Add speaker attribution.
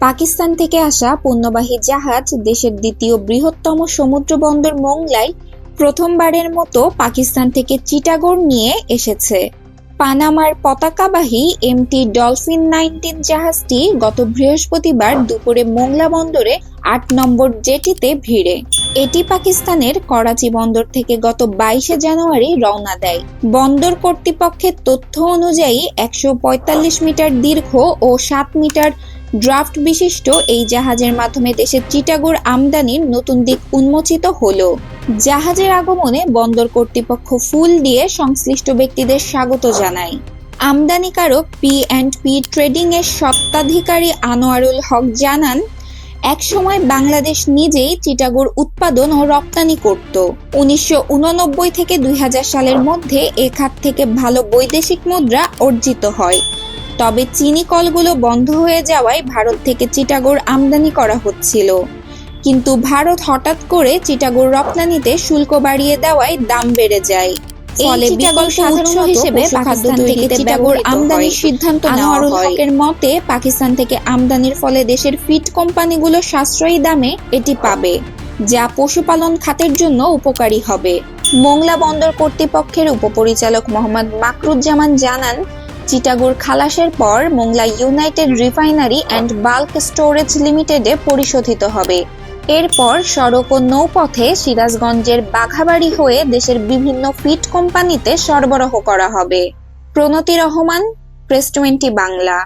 Speaker 1: পাকিস্তান থেকে আসা পণ্যবাহী জাহাজ দেশের দ্বিতীয় বৃহত্তম সমুদ্র বন্দর মোংলায় প্রথমবারের মতো পাকিস্তান থেকে চিটাগং নিয়ে এসেছে। পানামার পতাকাবাহী এমটি ডলফিন 19 জাহাজটি গত বৃহস্পতিবার দুপুরে মোংলা বন্দরে ৮ নম্বর জেটিতে ভিড়ে। এটি পাকিস্তানের করাচি বন্দর থেকে গত ২২ জানুয়ারি রওনা দেয়। বন্দর কর্তৃপক্ষের তথ্য অনুযায়ী ১৪৫ মিটার দীর্ঘ ও ৭ মিটার ড্রাফট বিশিষ্ট এই জাহাজের মাধ্যমে দেশের চিটাগং আমদানির নতুন দিক উন্মোচিত হলো। জাহাজের আগমনে বন্দর কর্তৃপক্ষ ফুল দিয়ে সংশ্লিষ্ট ব্যক্তিদের স্বাগত জানায়। আমদানিকারক পি&পি ট্রেডিং এর স্বত্বাধিকারী আনোয়ারুল হক জানান, একসময় বাংলাদেশ নিজেই চিটাগং উৎপাদন ও রপ্তানি করত। ১৯৮৯ থেকে ২০০০ সালের মধ্যে এ খাত থেকে ভালো বৈদেশিক মুদ্রা অর্জিত হয়। তবে চিনি কলগুলো বন্ধ হয়ে যাওয়ায় ভারত থেকে চিটাগং আমদানি করা হচ্ছিল। কিন্তু ভারত হঠাৎ করে চিটাগং রপ্তানিতে শুল্ক বাড়িয়ে দেওয়ায় দাম বেড়ে যায়। ফলে বিকল্প উৎস হিসেবে পাকিস্তান থেকে চিটাগং আমদানির সিদ্ধান্ত নেওয়া হয়। আনোয়ারুল হকের মতে, পাকিস্তান থেকে আমদানির ফলে দেশের ফিড কোম্পানিগুলো সাশ্রয়ী দামে এটি পাবে, যা পশুপালন খাতের জন্য উপকারী হবে। মোংলা বন্দর কর্তৃপক্ষের উপপরিচালক মোহাম্মদ মাকরুজ্জামান জানান, চিটাগং খালাসের পর Mongla United refinery and bulk storage লিমিটেডে পরিশোধিত হবে। এরপর সড়ক ও নৌপথে সিরাজগঞ্জের বাঘাবাড়ী হয়ে দেশের বিভিন্ন ফিড কোম্পানিতে সরবরাহ করা হবে। প্রণতি রহমান, প্রেস 20 বাংলা।